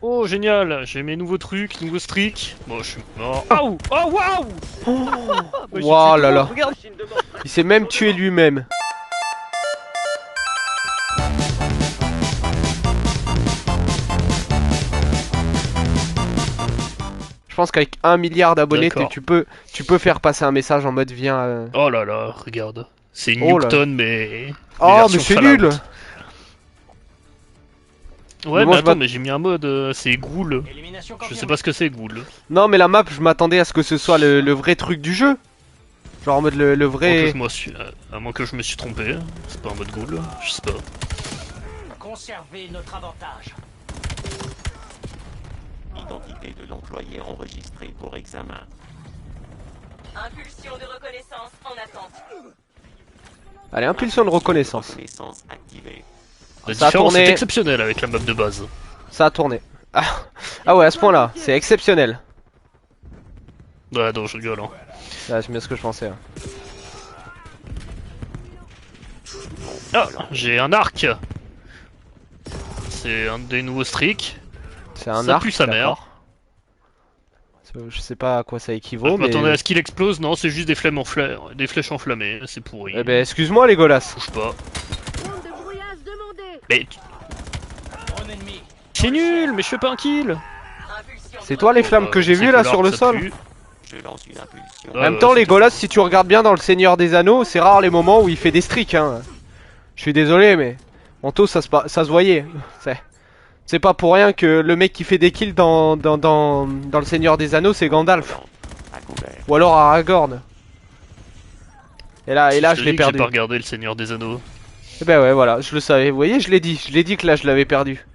Oh génial, j'ai mes nouveaux trucs, nouveaux streaks. Bon, je suis mort. Oh, oh waouh. Waouh là là. Regarde. Il s'est même tué lui-même. Je pense qu'avec 1 milliard d'abonnés, tu peux faire passer un message en mode viens. Oh là là, regarde. C'est Oh là. Newton, mais. Oh, mais c'est nul! Ouais, mais attends, mais j'ai mis un mode, c'est Ghoul. Je sais pas ce que c'est Ghoul. Non, mais la map, je m'attendais à ce que ce soit le vrai truc du jeu. Genre en mode le vrai. À moins que je me suis trompé. C'est pas un mode Ghoul, je sais pas. Conservez notre avantage. Identité de l'employé enregistrée pour examen. Impulsion de reconnaissance en attente. Allez, impulsion de reconnaissance. Reconnaissance activée. La Ça a différence tourné. est exceptionnelle avec la map de base. Ça a tourné. Ah ouais, à ce point-là, c'est exceptionnel. Ouais, non, je rigole. Hein. Ouais, c'est bien ce que je pensais. Hein. Ah, j'ai un arc. C'est un des nouveaux streaks. C'est un Ça arc. pue sa mère. d'accord. Je sais pas à quoi ça équivaut, Je mais. m'attendais à ce qu'il explose. Non, c'est juste des des flèches enflammées. C'est pourri. Eh ben, excuse-moi, les golasses. Bouge pas. Zone de brouillage demandée. Mais Drone ennemi. c'est nul, mais je fais pas un kill. Impulsion C'est toi les flammes que j'ai vues là sur le sol. Je lance une impulsion. En même temps, les golasses, si tu regardes bien dans le Seigneur des Anneaux, c'est rare les moments où il fait des streaks. Hein. Je suis désolé, mais Anto, ça se voyait. C'est pas pour rien que le mec qui fait des kills dans le Seigneur des Anneaux, c'est Gandalf. À couvert. Ou alors Aragorn. Et là, je l'ai perdu. J'ai pas regardé le Seigneur des Anneaux. Eh ben ouais, voilà, je le savais. Vous voyez, je l'ai dit que là, je l'avais perdu.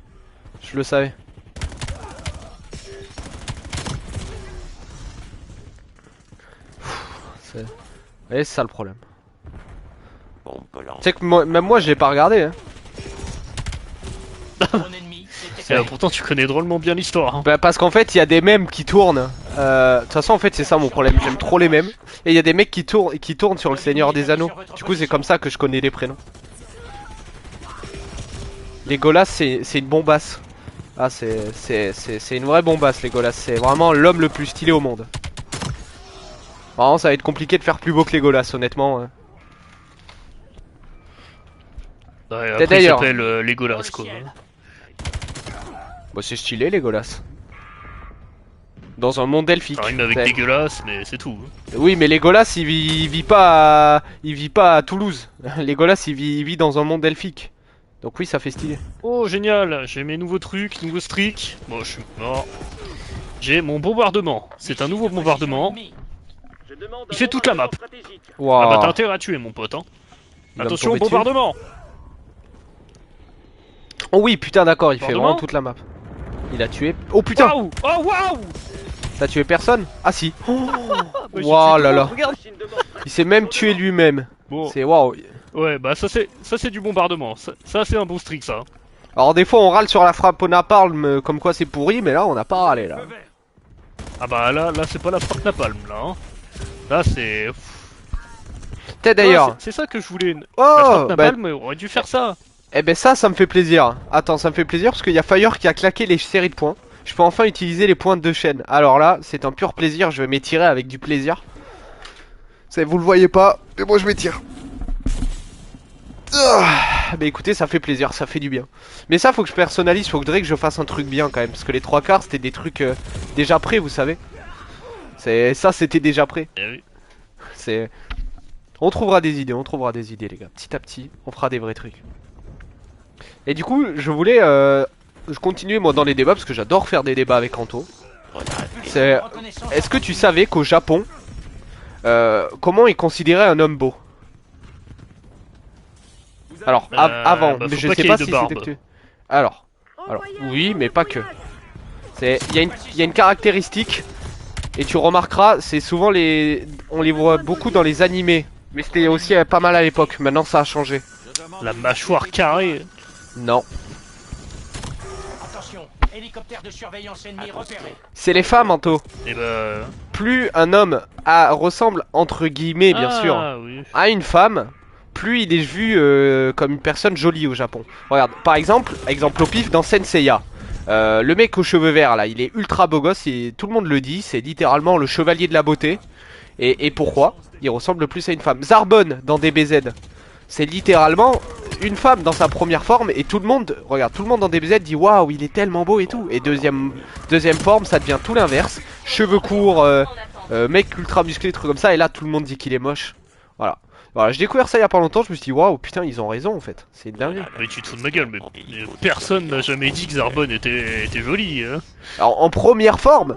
Je le savais. Vous voyez, c'est ça le problème. Bombe collante. Tu sais que même moi, je l'ai pas regardé. Hein. Drone ennemi. Détecté. Pourtant, tu connais drôlement bien l'histoire. Hein. Bah, parce qu'en fait, il y a des mèmes qui tournent. De toute façon, en fait, c'est ça mon problème. J'aime trop les mèmes. Et il y a des mecs qui tournent sur le Seigneur des Anneaux. Du coup, c'est comme ça que je connais les prénoms. Legolas, c'est une bombasse. Ah, c'est une vraie bombasse, Legolas. C'est vraiment l'homme le plus stylé au monde. Vraiment, ça va être compliqué de faire plus beau que Legolas, honnêtement. Hein. Ouais, après, il d'ailleurs. s'appelle Legolas, quoi. Bah, c'est stylé, Legolas. Dans un monde elfique. Ça rime avec C'est- dégueulasse, mais c'est tout. Oui, mais Legolas, il vit pas à Toulouse. Legolas, il vit dans un monde elfique. Donc oui, ça fait stylé. Oh, génial, j'ai mes nouveaux trucs, nouveaux streaks. Bon, je suis mort. J'ai mon bombardement. C'est un nouveau bombardement. Il fait toute la map. Waouh. Ah bah t'as intérêt à tuer, mon pote. Hein. Il va me Attention au tomber dessus. bombardement. Oh oui, putain, d'accord, il fait Bombardement. vraiment toute la map. Il a tué. Oh putain, Waouh. Oh waouh. t'as tué personne? Ah si. Bah, Waouh là là. Regarde. Il s'est même tué lui-même. Bon, C'est waouh. ouais, bah ça c'est du bombardement. Ça c'est un bon streak, ça. Alors des fois on râle sur la frappe au napalm comme quoi c'est pourri, mais là on n'a pas râlé là. Ah bah là c'est pas la frappe napalm, là. Hein. Là c'est... T'es d'ailleurs. C'est ça que je voulais. La Oh frappe bah, napalm aurait dû faire ça. eh ben ça me fait plaisir. Attends, ça me fait plaisir parce qu'il y a Fire qui a claqué les séries de points. Je peux enfin utiliser les points de chaîne. Alors là, c'est un pur plaisir, je vais m'étirer avec du plaisir. Vous le voyez pas, mais moi je m'étire. Bah écoutez, ça fait plaisir, ça fait du bien. Mais ça, faut que je personnalise, faut que Drake je fasse un truc bien quand même. Parce que les trois quarts, c'était des trucs déjà prêts, vous savez. Ça, c'était déjà prêt. Eh oui. C'est... On trouvera des idées, les gars. Petit à petit, on fera des vrais trucs. Et du coup, je voulais... je continue moi dans les débats, parce que j'adore faire des débats avec Anto. C'est... Est-ce que tu savais qu'au Japon, comment ils considéraient un homme beau? Alors, avant, bah, mais faut je pas sais qu'il y pas ait de si barbe. c'était que tu... Alors, oui, mais pas que. Il y a une caractéristique, et tu remarqueras, c'est souvent on les voit beaucoup dans les animés. Mais c'était aussi pas mal à l'époque, maintenant ça a changé. La mâchoire carrée. Non. Attention, hélicoptère de surveillance ennemi repéré. C'est les femmes, Anto. Et bah... Plus un homme ressemble, entre guillemets, bien sûr, Oui. à une femme, plus il est vu comme une personne jolie au Japon. Regarde, par exemple au pif dans Senseiya. Le mec aux cheveux verts là, il est ultra beau gosse et tout le monde le dit, c'est littéralement le chevalier de la beauté. Et pourquoi? Il ressemble le plus à une femme. Zarbon dans DBZ, c'est littéralement une femme dans sa première forme et tout le monde, regarde, tout le monde dans DBZ dit waouh, il est tellement beau et tout. Et deuxième forme, ça devient tout l'inverse. Cheveux courts, mec ultra musclé, truc comme ça. Et là, tout le monde dit qu'il est moche. Voilà. Voilà, j'ai découvert ça il y a pas longtemps, je me suis dit waouh, putain, ils ont raison en fait. C'est une dinguerie. Mais tu te fous de ma gueule, mais personne n'a jamais dit que Zarbon était joli. Hein. Alors en première forme,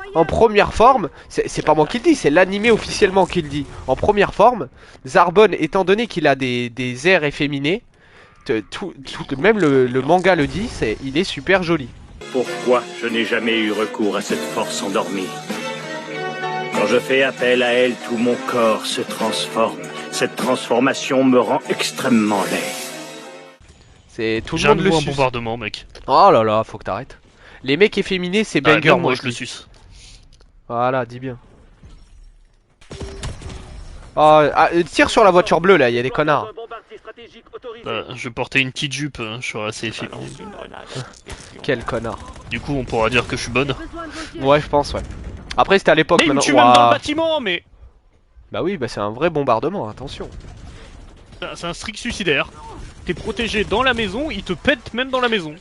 c'est pas moi qui le dis, c'est l'animé officiellement qui le dit. En première forme, Zarbon, étant donné qu'il a des airs efféminés, même le manga le dit, il est super joli. Pourquoi je n'ai jamais eu recours à cette force endormie? Quand je fais appel à elle, tout mon corps se transforme. Cette transformation me rend extrêmement laid. C'est tout le J'ai monde un le nouveau suce. bombardement, mec. Oh là là, faut que t'arrêtes. Les mecs efféminés, c'est banger, Même moi moi je le suce. Voilà, dis bien. Tire sur la voiture bleue là, il y a des connards. Je portais une petite jupe, hein, je suis assez efféminé. Balance une grenade à dispersion. Quel connard. Du coup, on pourra dire que je suis bonne. Besoin de vos yeux. Ouais, je pense, ouais. Après, c'était à l'époque, Mais il me maintenant. tue même dans le Ouah. bâtiment, mais Bah oui, bah c'est un vrai bombardement, attention. c'est un strict suicidaire. T'es protégé dans la maison, il te pète même dans la maison.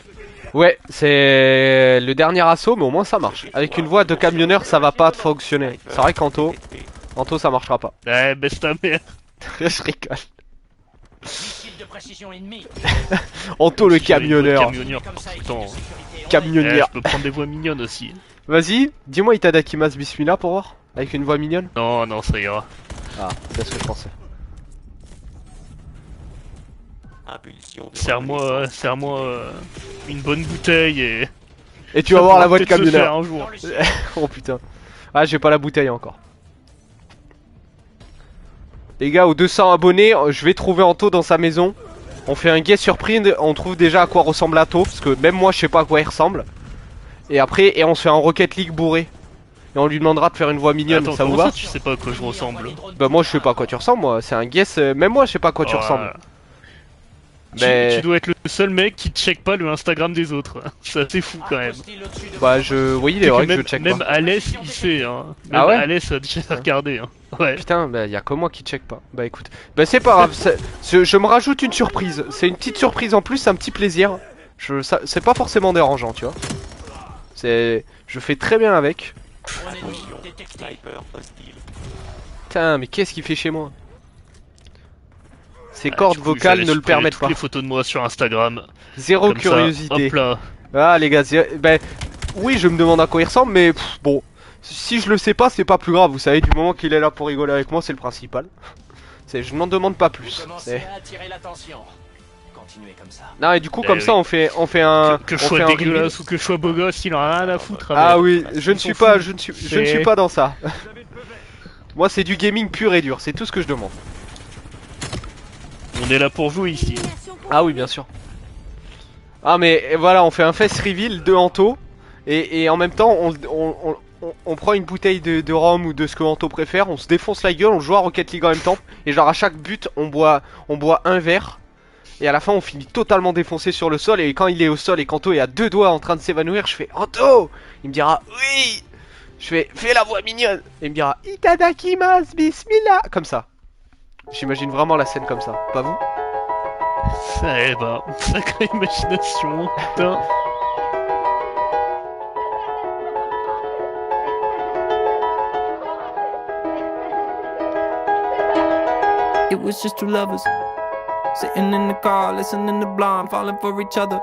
Ouais, c'est le dernier assaut, mais au moins ça marche. Avec une voix de camionneur, ça va pas fonctionner. C'est vrai qu'Anto, ça marchera pas. Eh, baisse ta mère. Je rigole. Missile de précision ennemi. Anto le Si j'avais une voix de camionneur. Camionneur, Comme ça, pourtant. équipe de sécurité. On Eh, Camionneur. je peux prendre des voix mignonnes aussi. Vas-y, dis-moi Itadakimasu Bismillah pour voir. Avec une voix mignonne. Non, non, ça ira. Ah, c'est ce que je pensais. Impulsion de Serre-moi une bonne bouteille et. Et tu vas voir la voix de peut-être se faire camionneur. un jour. Dans le ciel. Oh putain. Ah, j'ai pas la bouteille encore. Les gars, aux 200 abonnés, je vais trouver Anto dans sa maison. On fait un guest surprise, on trouve déjà à quoi ressemble Anto, parce que même moi je sais pas à quoi il ressemble. Et après, on se fait un Rocket League bourré. Et on lui demandera de faire une voix mignonne, Attends, ça vous comment va? ça, tu sais pas à quoi je ressemble? Bah moi je sais pas à quoi tu ressembles, moi. C'est un guess, même moi je sais pas à quoi tu Ouais. ressembles. Tu dois être le seul mec qui check pas le Instagram des autres. C'est assez fou quand même. Hostile au-dessus de Bah vous. oui, il est vrai que je même, check même pas. Alès il sait hein. Même Ah ouais Alès a déjà regardé hein. Ouais. Putain, bah y a que moi qui check pas. Bah écoute, bah c'est pas grave, je me rajoute une surprise. C'est une petite surprise en plus, c'est un petit plaisir. C'est pas forcément dérangeant, tu vois. Je fais très bien avec. Drone ennemi Attention, détecté. sniper hostile. Putain, mais qu'est-ce qu'il fait chez moi? Ces Ah, cordes du coup, vocales j'allais ne le supprimer permettent toutes pas. les photos de moi sur Instagram. Zéro Comme ça, curiosité. hop là. Ah les gars, bah oui, je me demande à quoi il ressemble, mais bon, si je le sais pas, c'est pas plus grave. Vous savez, du moment qu'il est là pour rigoler avec moi, c'est le principal. Je n'en demande pas plus. Vous commencez à attirer l'attention. Continuez comme ça. Non, et du coup, Eh comme oui. ça, on fait un. Que je on fait sois un dégueulasse reveal. ou que je sois beau gosse, il en a rien à foutre. Ah avec. oui, je ne Ils suis s'en pas, foutent. je ne suis pas dans ça. Moi, c'est du gaming pur et dur. C'est tout ce que je demande. On est là pour jouer ici. Ah oui, bien sûr. Ah mais voilà, on fait un face reveal de Anto et en même temps on prend une bouteille de rhum ou de ce que Anto préfère, on se défonce la gueule, on joue à Rocket League en même temps et genre à chaque but on boit un verre et à la fin on finit totalement défoncé sur le sol et quand il est au sol et qu'Anto est à deux doigts en train de s'évanouir, je fais Anto, il me dira oui, je fais la voix mignonne et il me dira Itadakimasu bismillah comme ça. J'imagine vraiment la scène comme ça, pas vous? Eh bah, sacrée imagination, putain. It was just two lovers sitting in the car, listening to Blonde, falling for each other.